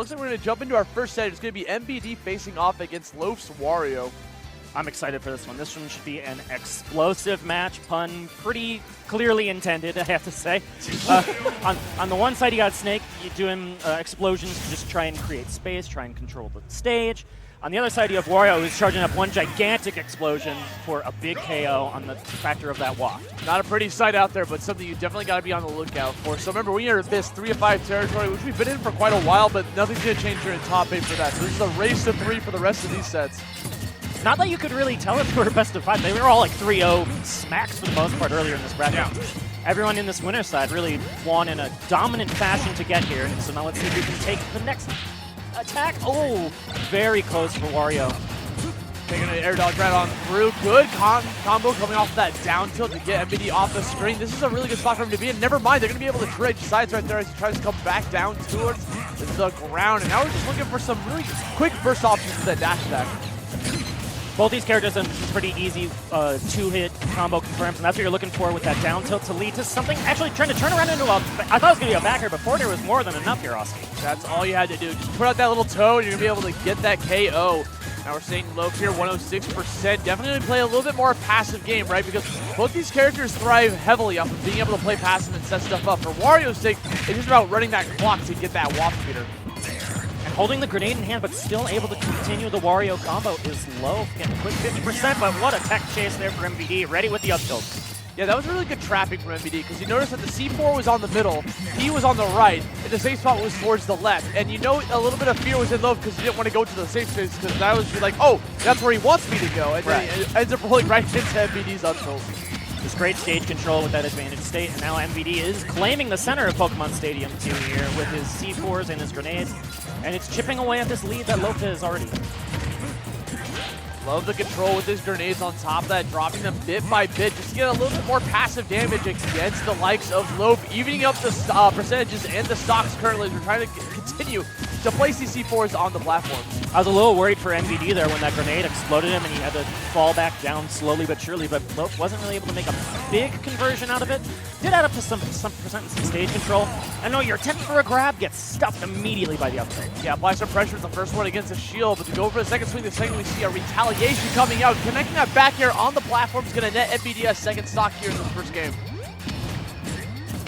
looks like we're going to jump into our first set. It's going to be MVD facing off against Loaf's Wario. I'm excited for this one. This one should be an explosive match. Pun pretty clearly intended, I have to say. On the one side, you got Snake. You're doing explosions to just try and create space, try and control the stage. On the other side, you have Wario, who's charging up one gigantic explosion for a big KO on the factor of that waft. Not a pretty sight out there, but something you definitely got to be on the lookout for. So remember, we are in this 3-5 territory, which we've been in for quite a while, but nothing's going to change here in top 8 for that. So this is a race to 3 for the rest of these sets. Not that you could really tell if they were best of 5. They were all like 3-0 smacks for the most part earlier in this bracket. Yeah. Everyone in this winner's side really won in a dominant fashion to get here. So now let's see if we can take the next attack. Oh, very close for Wario. Taking an air dodge right on through. Good combo coming off of that down tilt to get MVD off the screen. This is a really good spot for him to be in. Never mind, they're going to be able to dredge sides right there as he tries to come back down towards the ground. And now we're just looking for some really quick burst options with that dash attack. Both these characters have pretty easy two-hit combo confirms, and that's what you're looking for with that down tilt to lead to something actually trying to turn around into a... I thought it was going to be a back air, but forward air was more than enough here, Oski. That's all you had to do. Just put out that little toe, and you're going to be able to get that KO. Now we're seeing Loaf here, 106%. Definitely going to play a little bit more passive game, right? Because both these characters thrive heavily off of being able to play passive and set stuff up. For Wario's sake, it's just about running that clock to get that waft speeder. Holding the grenade in hand, but still able to continue the Wario combo is Loaf. Getting a quick 50%, but what a tech chase there for MVD. Ready with the up tilt. Yeah, that was really good trapping from MVD, because you notice that the C4 was on the middle, he was on the right, and the safe spot was towards the left. And you know a little bit of fear was in Loaf because he didn't want to go to the safe space, because that was like, oh, that's where he wants me to go. And then he ends up rolling right into MVD's up tilt. Just great stage control with that advantage state, and now MVD is claiming the center of Pokemon Stadium 2 here with his C4s and his grenades, and it's chipping away at this lead that Loaf has already. Love the control with his grenades on top of that, dropping them bit by bit just to get a little bit more passive damage against the likes of Loaf, evening up the percentages and the stocks currently as we're trying to continue to place these C4s on the platform. I was a little worried for MVD there when that grenade exploded him and he had to fall back down slowly but surely, but Loaf wasn't really able to make a big conversion out of it. Did add up to some percent in some stage control. I know your attempt for a grab gets stuffed immediately by the up tilt. Yeah, apply some pressure with the first one against the shield, but to go for the second swing, we see a retaliation coming out. Connecting that back air on the platform is going to net MVD a second stock here in this first game.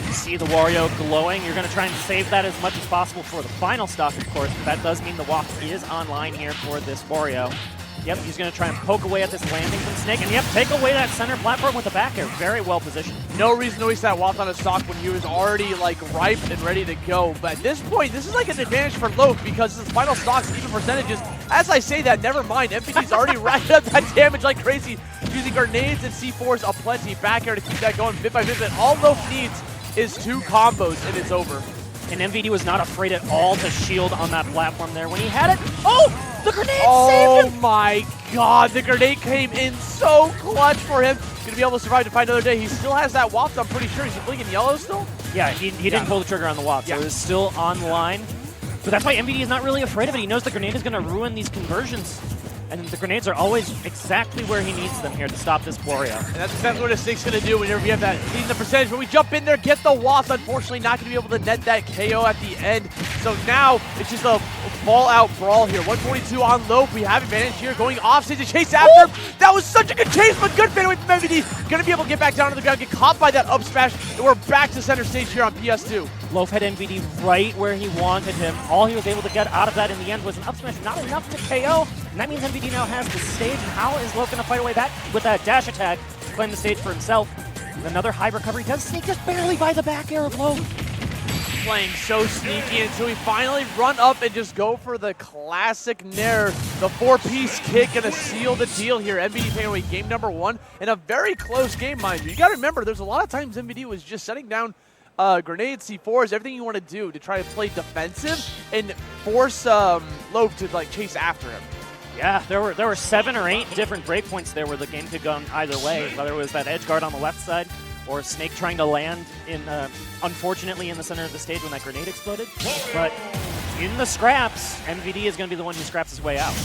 You see the Wario glowing. You're going to try and save that as much as possible for the final stock, of course, but that does mean the waft is online here for this Wario. Yep, he's going to try and poke away at this landing from Snake, and yep, take away that center platform with the back air. Very well positioned. No reason to waste that waft on a stock when he was already like ripe and ready to go. But at this point, this is like an advantage for Loaf because his final stocks, even percentages. As I say that, never mind. MVD's already racked up that damage like crazy, using grenades and C4s aplenty. Back air to keep that going bit by bit. But all Loaf needs is 2 combos and it's over. And MVD was not afraid at all to shield on that platform there when he had it. Oh, the grenade saved him! Oh my god, the grenade came in so clutch for him. Gonna be able to survive to find another day. He still has that waft, I'm pretty sure. He's blinking yellow still? Yeah, he didn't pull the trigger on the waft, so it was still online. But that's why MVD is not really afraid of it. He knows the grenade is gonna ruin these conversions. And the grenades are always exactly where he needs them here to stop this Wario. And that's exactly what a Snake's going to do whenever you have that lead in the percentage. When we jump in there, get the waft, unfortunately not going to be able to net that KO at the end. So now it's just a fall-out brawl here. 142 on Loaf. We have advantage here going off stage to chase after him. That was such a good chase, but good fade away from MVD. Going to be able to get back down to the ground, get caught by that up smash, and we're back to center stage here on PS2. Loaf had MVD right where he wanted him. All he was able to get out of that in the end was an up smash, not enough to KO. And that means MVD now has the stage. And how is Loaf going to fight away that with that dash attack, claim the stage for himself? With another high recovery, does sneak just barely by the back air of Loaf. Playing so sneaky until we finally run up and just go for the classic Nair. The 4-piece kick gonna seal the deal here. MVD taking away game number 1 in a very close game, mind you. You gotta remember, there's a lot of times MVD was just setting down grenades, C4s, everything you want to do to try to play defensive and force Loaf to like chase after him. Yeah, there were 7 or 8 different breakpoints there where the game could go either way, whether it was that edge guard on the left side or Snake trying to land in, unfortunately, in the center of the stage when that grenade exploded. But in the scraps, MVD is going to be the one who scraps his way out.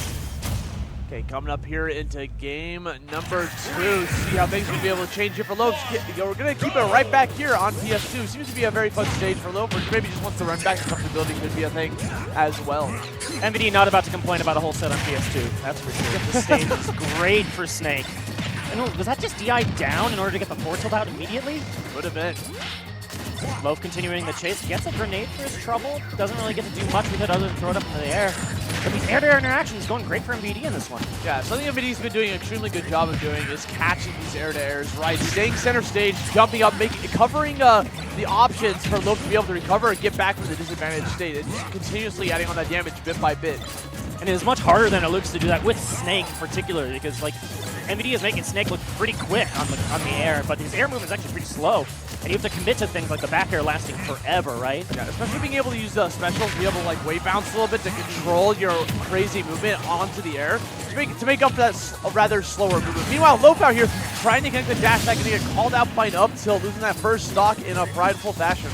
Okay, coming up here into game number 2. See how things will be able to change here for Loaf. We're going to keep it right back here on PS2. Seems to be a very fun stage for Loaf, or maybe just wants to run back. Comfortability could be a thing as well. MVD not about to complain about a whole set on PS2, that's for sure. The stage is great for Snake. And was that just DI down in order to get the forward tilt out immediately? Would have been. Loaf continuing the chase, gets a grenade for his trouble, doesn't really get to do much with it other than throw it up into the air. But these air-to-air interactions going great for MVD in this one. Yeah, something MVD's been doing an extremely good job of doing is catching these air-to-airs, right? Staying center stage, jumping up, covering the options for Loaf to be able to recover and get back from the disadvantaged state, and just continuously adding on that damage bit by bit. And it is much harder than it looks to do that with Snake particularly, because like MVD is making Snake look pretty quick on the air, but his air movement is actually pretty slow. And you have to commit to things like the back air lasting forever, right? Yeah, especially being able to use the specials to be able to like wave bounce a little bit to control your crazy movement onto the air to make up for that rather slower movement. Meanwhile, Loaf out here trying to connect the dash attack and get called out by an up tilt, losing that first stock in a prideful fashion.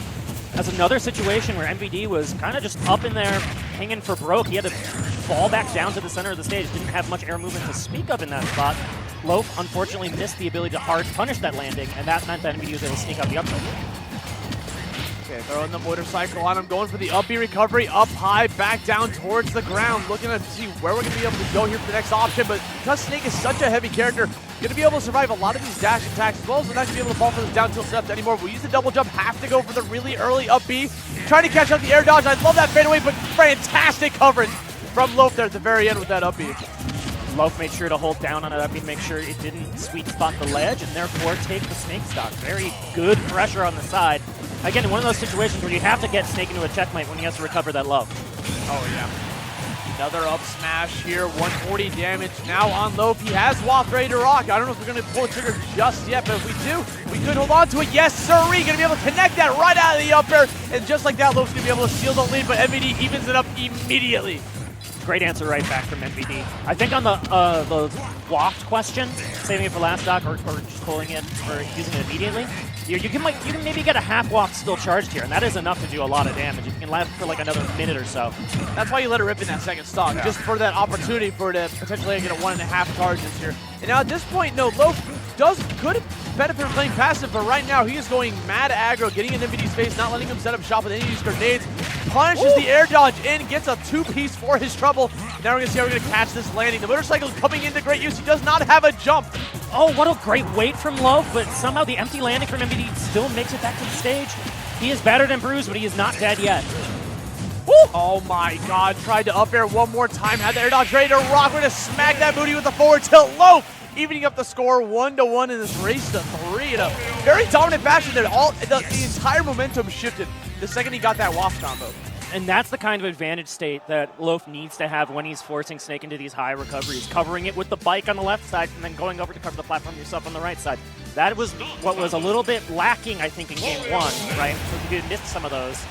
That's another situation where MVD was kind of just up in there, hanging for broke. He had to fall back down to the center of the stage. Didn't have much air movement to speak of in that spot. Loaf unfortunately missed the ability to hard punish that landing, and that meant that MVD was able to sneak out the up tilt. Okay, throwing the motorcycle on him, going for the up B recovery, up high, back down towards the ground, looking to see where we're going to be able to go here for the next option, but because Snake is such a heavy character, going to be able to survive a lot of these dash attacks, as well as we're not going to be able to fall for this down tilt setup anymore. We use the double jump, have to go for the really early up B, trying to catch up the air dodge. I love that fadeaway, but fantastic coverage from Loaf there at the very end with that up B. Loaf made sure to hold down on it up B to make sure it didn't sweet spot the ledge, and therefore take the Snake stock. Very good pressure on the side. Again, one of those situations where you have to get Snake into a checkmate when he has to recover that low. Oh, yeah. Another up smash here, 140 damage now on Loaf. He has Waft ready to rock. I don't know if we're going to pull the trigger just yet, but if we do, we could hold on to it. Yes, sirree, going to be able to connect that right out of the up air, and just like that, Loaf's going to be able to seal the lead, but MVD evens it up immediately. Great answer right back from MVD. I think on the waft question, saving it for last stock or just pulling it or using it immediately, you can maybe get a half waft still charged here, and that is enough to do a lot of damage. You can last for like another minute or so. That's why you let it rip in that second stock, just for that opportunity for it to potentially get a 1.5 charges here. And now at this point, no, Loaf could benefit from playing passive, but right now he is going mad aggro, getting in MVD's face, not letting him set up shop with any of these grenades. Punishes the air dodge in, gets a 2-piece for his trouble. Now we're going to see how we're going to catch this landing. The motorcycle coming into great use. He does not have a jump. Oh, what a great wait from Loaf, but somehow the empty landing from MVD still makes it back to the stage. He is battered and bruised, but he is not dead yet. Woo! Oh my god, tried to up air one more time, had the air dodge ready to rock. We're going to smack that booty with the forward tilt. Loaf evening up the score 1-1 in this race to 3 in a very dominant fashion there. The entire momentum shifted the second he got that waft combo. And that's the kind of advantage state that Loaf needs to have when he's forcing Snake into these high recoveries, covering it with the bike on the left side and then going over to cover the platform yourself on the right side. That was what was a little bit lacking, I think, in game 1, right? So he did miss some of those.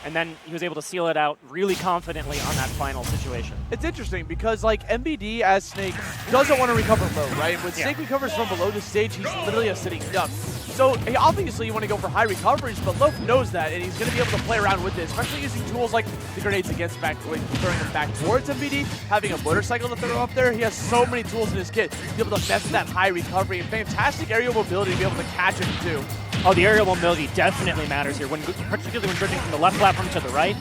And then he was able to seal it out really confidently on that final situation. It's interesting because, like, MVD as Snake doesn't want to recover low, right? When Snake recovers from below the stage, he's literally a sitting duck. So obviously you want to go for high recoveries, but Loaf knows that, and he's going to be able to play around with it, especially using tools like the grenades against back, throwing them back towards MVD, having a motorcycle to throw up there. He has so many tools in his kit to be able to mess with that high recovery and fantastic aerial mobility to be able to catch him too. Oh, the aerial mobility definitely matters here, particularly when bridging from the left platform to the right.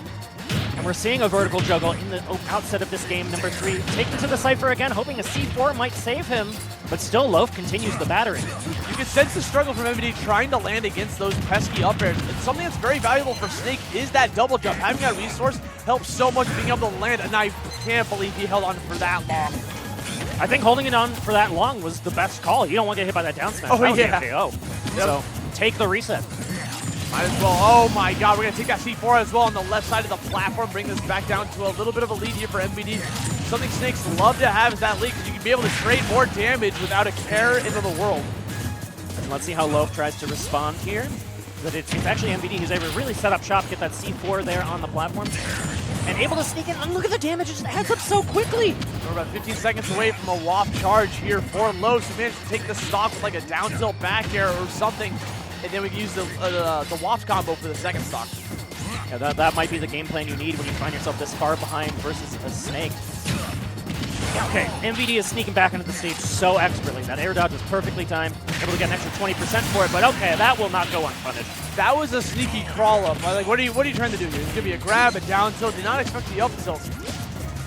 And we're seeing a vertical juggle in the outset of this game, number 3. Taken to the Cypher again, hoping a C4 might save him, but still Loaf continues the battering. You can sense the struggle from MVD trying to land against those pesky up airs. And something that's very valuable for Snake is that double jump. Having that resource helps so much being able to land, and I can't believe he held on for that long. I think holding it on for that long was the best call. You don't want to get hit by that down smash. Oh, that was yeah. an KO. Yep. So take the reset. Might as well. Oh my god, we're going to take that C4 as well on the left side of the platform, bring this back down to a little bit of a lead here for MVD. Something Snakes love to have is that lead, because you can be able to trade more damage without a care into the world. And let's see how Loaf tries to respond here. But it's actually MVD who's able to really set up shop, get that C4 there on the platform, and able to sneak in. And look at the damage, it just adds up so quickly. We're about 15 seconds away from a waft charge here for Loaf, who managed to take the stock with like a down tilt back air or something. And then we can use the waft combo for the second stock. Yeah, that might be the game plan you need when you find yourself this far behind versus a Snake. Okay, MVD is sneaking back into the stage so expertly. That air dodge was perfectly timed, able to get an extra 20% for it, but okay, that will not go unpunished. That was a sneaky crawl up. Like, what are you trying to do here? It's gonna be a grab, a down tilt. Did not expect the up tilt.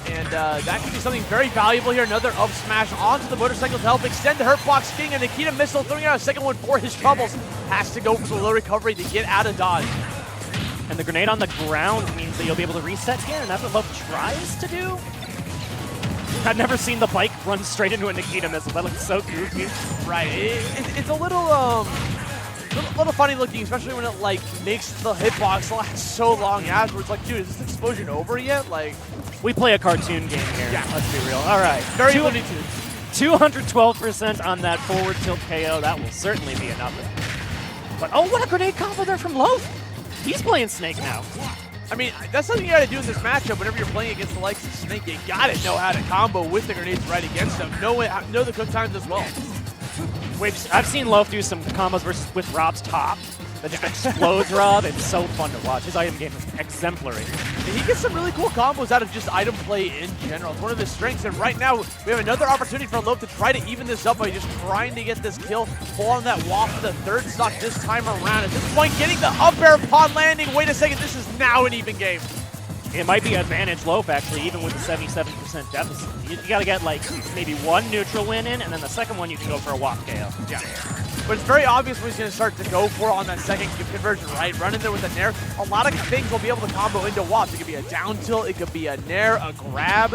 And that could be something very valuable here. Another up smash onto the motorcycle to help extend the Hurtbox King, and Nikita Missile throwing out a second one for his troubles. Has to go for the low recovery to get out of dodge. And the grenade on the ground means that you'll be able to reset here, and that's what Loaf tries to do. I've never seen the bike run straight into a Nikita Missile. That looks so goofy. Right. It's a little funny looking, especially when it like makes the hitbox last so long afterwards. Like, dude, is this explosion over yet? Like, we play a cartoon game here. Yeah, let's be real. All right, very Looney Tunes. 212% on that forward tilt KO. That will certainly be enough. But oh, what a grenade combo there from Loaf. He's playing Snake now. I mean, that's something you gotta do in this matchup. Whenever you're playing against the likes of Snake, you gotta know how to combo with the grenades right against them. Know the cook times as well. I've seen Loaf do some combos with Rob's top that just explodes Rob. It's so fun to watch. His item game is exemplary. And he gets some really cool combos out of just item play in general. It's one of his strengths, and right now we have another opportunity for Loaf to try to even this up by just trying to get this kill, pull on that waft for the third stock this time around. At this point, getting the up air upon landing. Wait a second, this is now an even game. It might be advantage Loaf, actually, even with the 77% deficit. You got to get, like, maybe one neutral win in, and then the second one you can go for a waft KO. Yeah. But it's very obvious what he's going to start to go for on that second conversion, right? Run in there with a nair. A lot of things will be able to combo into waft. It could be a down tilt, it could be a nair, a grab.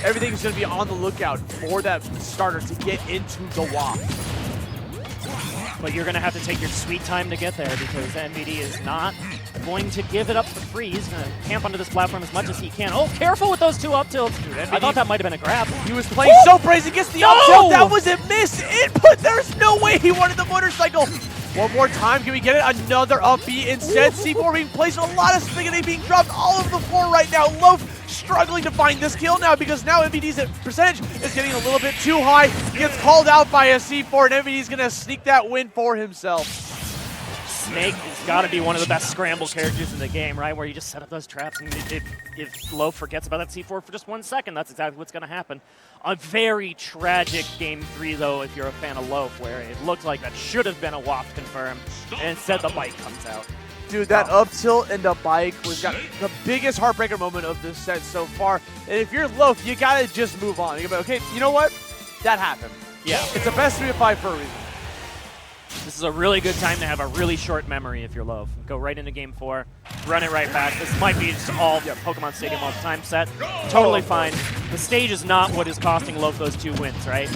Everything's going to be on the lookout for that starter to get into the waft. But you're going to have to take your sweet time to get there because MVD is not going to give it up for free. He's going to camp onto this platform as much as he can. Oh, careful with those two up tilts. Dude, I thought that might have been a grab. He was playing so crazy, gets the up tilt. That was a miss input. There's no way he wanted the motorcycle. One more time. Can we get it? Another up B instead. C4 being placed. A lot of spaghetti being dropped all over the floor right now. Loaf struggling to find this kill now because now MVD's percentage is getting a little bit too high. He gets called out by a C4, and MVD's going to sneak that win for himself. Snake has got to be one of the best scramble characters in the game, right? Where you just set up those traps, and if Loaf forgets about that C4 for just 1 second, that's exactly what's going to happen. A very tragic Game 3, though, if you're a fan of Loaf, where it looked like that should have been a waft confirm, and instead the bike comes out. Dude, that up tilt and the bike was got the biggest heartbreaker moment of this set so far. And if you're Loaf, you got to just move on. You go, okay, you know what? That happened. Yeah. It's a best 3 of 5 for a reason. This is a really good time to have a really short memory if you're Loaf. Go right into Game 4, run it right back. This might be just all Pokemon Stadium all the time set. Totally fine. The stage is not what is costing Loaf those 2 wins, right?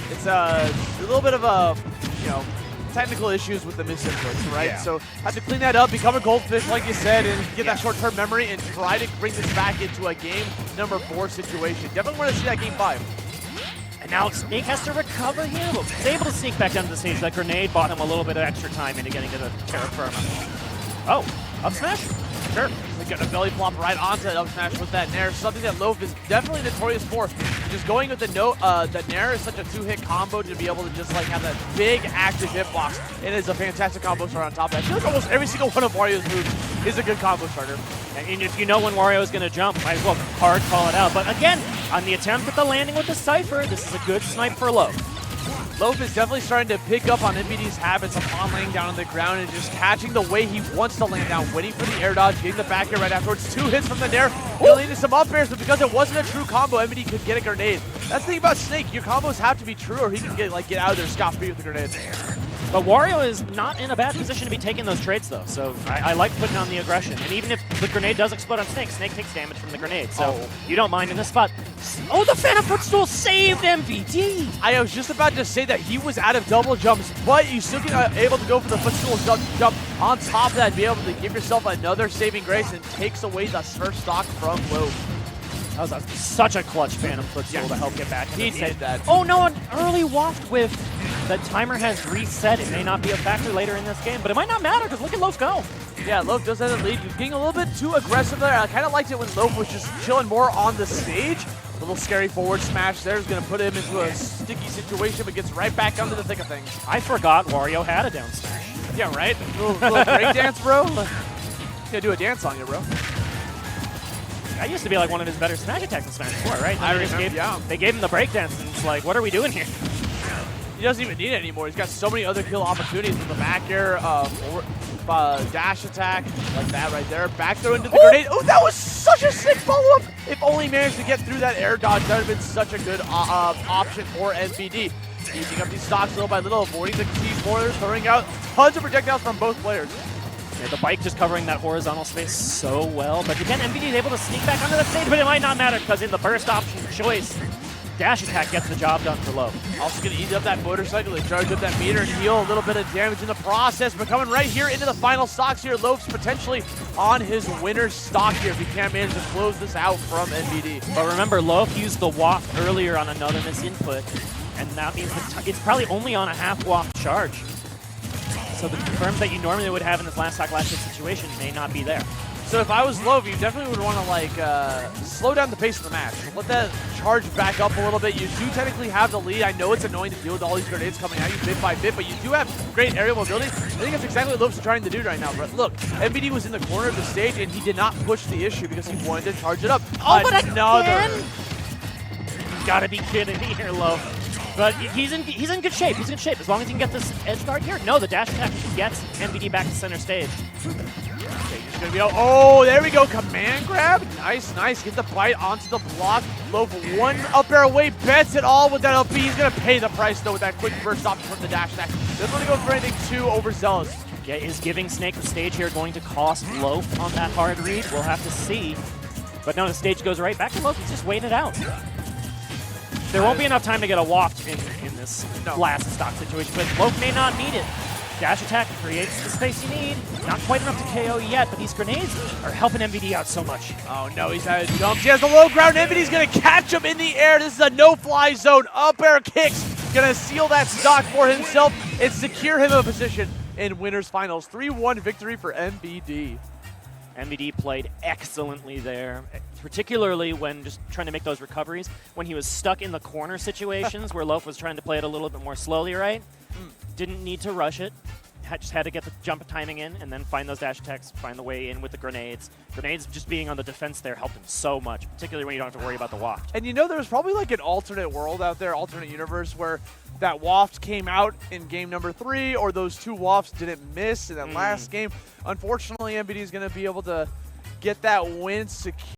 It's a little bit of a, technical issues with the misinputs, right? Yeah. So have to clean that up, become a goldfish, like you said, and get that short-term memory and try to bring this back into a game number 4 situation. Definitely want to see that Game 5. And now Snake has to recover here. Well, he's able to sneak back down to the stage. That grenade bought him a little bit of extra time into getting to the Terra Firma. Oh, up smash? Sure. He's going to belly flop right onto that up smash with that nair. Something that Loaf is definitely notorious for. Just going with the nair is such a 2-hit combo to be able to just like have that big active hitbox. It is a fantastic combo starter on top of that. I feel like almost every single one of Wario's moves is a good combo starter. And if you know when Wario is going to jump, might as well hard call it out. But again, on the attempt at the landing with the Cypher, this is a good snipe for Loaf. Loaf is definitely starting to pick up on MVD's habits upon laying down on the ground and just catching the way he wants to land down, waiting for the air dodge, getting the back air right afterwards. 2 hits from the nair, really into some up airs, but because it wasn't a true combo, MVD could get a grenade. That's the thing about Snake, your combos have to be true or he can get out of there scot-free with the grenade. But Wario is not in a bad position to be taking those trades, though. So I like putting on the aggression. And even if the grenade does explode on Snake, Snake takes damage from the grenade. So you don't mind in this spot. Oh, the Phantom Footstool saved MVD! I was just about to say that he was out of double jumps, but you still get able to go for the Footstool jump on top of that, be able to give yourself another saving grace and takes away the first stock from Loaf. That was such a clutch Phantom Footstool to help get back. He did that. Oh no, an early waft whiff. The timer has reset. It may not be a factor later in this game, but it might not matter because look at Loaf go. Yeah, Loaf does have the lead. He's getting a little bit too aggressive there. I kind of liked it when Loaf was just chilling more on the stage. A little scary forward smash there is going to put him into a sticky situation, but gets right back under the thick of things. I forgot Wario had a down smash. Yeah, right? Little break dance, bro. Gonna do a dance on you, bro. That used to be like one of his better smash attacks in Smash 4, right? I remember, yeah. They gave him the breakdance, and it's like, what are we doing here? He doesn't even need it anymore. He's got so many other kill opportunities with the back air, dash attack, like that right there. Back throw into the grenade. Oh, that was such a sick follow-up. If only managed to get through that air dodge, that would have been such a good option for MVD. Easing up these stocks little by little, avoiding the T4, throwing out tons of projectiles from both players. Yeah, the bike just covering that horizontal space so well. But again, MVD is able to sneak back onto the stage, but it might not matter because in the burst option choice, dash attack gets the job done for Loaf. Also going to ease up that motorcycle to charge up that meter and heal a little bit of damage in the process. But coming right here into the final stocks here, Loaf's potentially on his winner's stock here if he can't manage to close this out from MVD. But remember, Loaf used the waft earlier on another misinput, and that means it's probably only on a half waft charge. So the confirms that you normally would have in this last stock, last hit situation may not be there. So if I was Loaf, you definitely would want to like slow down the pace of the match. Let that charge back up a little bit. You do technically have the lead. I know it's annoying to deal with all these grenades coming at you bit by bit, but you do have great aerial mobility. I think that's exactly what Loaf's trying to do right now. But look, MVD was in the corner of the stage and he did not push the issue because he wanted to charge it up. Oh, but again! You gotta be kidding me here, Loaf. But he's in good shape. He's in good shape as long as he can get this edge guard here. No, the dash attack gets MVD back to center stage. Okay, he's gonna be out. Oh, there we go. Command grab. Nice, nice. Get the bite onto the block. Loaf one up air away. Bets it all with that LP. He's gonna pay the price though with that quick burst option from the dash attack. Doesn't want to go for anything too overzealous. Yeah, is giving Snake the stage here going to cost Loaf on that hard read? We'll have to see. But no, the stage goes right back to Loaf. He's just waiting it out. There won't be enough time to get a waft in this last stock situation, but Loaf may not need it. Dash attack creates the space you need. Not quite enough to KO yet, but these grenades are helping MVD out so much. Oh no, he's had jumps. He has the low ground. MVD's gonna catch him in the air. This is a no-fly zone. Up air kicks. Gonna seal that stock for himself and secure him a position in winners finals. 3-1 victory for MVD. MVD played excellently there, particularly when just trying to make those recoveries. When he was stuck in the corner situations where Loaf was trying to play it a little bit more slowly, right? Didn't need to rush it. Just had to get the jump timing in and then find those dash attacks, find the way in with the grenades. Grenades just being on the defense there helped him so much, particularly when you don't have to worry about the waft. And you know, there's probably like an alternate world out there, alternate universe, where that waft came out in game number 3 or those 2 wafts didn't miss in that last game. Unfortunately, MVD is going to be able to get that win secure.